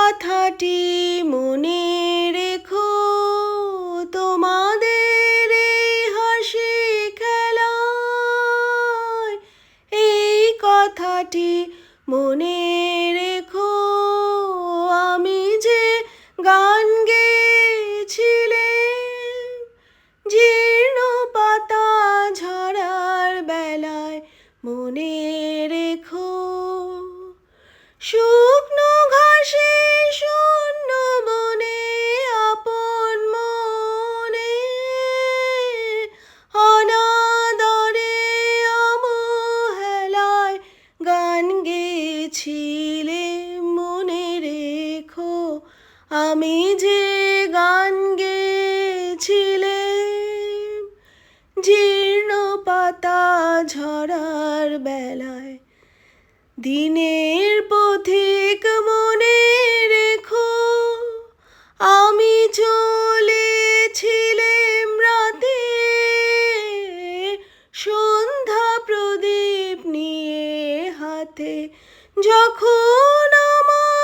কথাটি মনে রেখো, তোমাদের এই হাসি খেলায়। এই কথাটি মনে রেখো, আমি যে গান গেয়েছিলাম জীর্ণ পাতা ঝরার বেলায়। মনে রেখো, শুকনো ঘাসে শূন্য বনে আপন মনে অনাদরে অবহেলায় গান গেয়েছিলে। মনে রেখো, আমি যে গান গেয়েছিলাম জীর্ণ পাতা ঝরার বেলায়। দিনের পথিক মনে রেখো, আমি চলেছিলাম রাতে সন্ধ্যা প্রদীপ নিয়ে হাতে। যখন আমার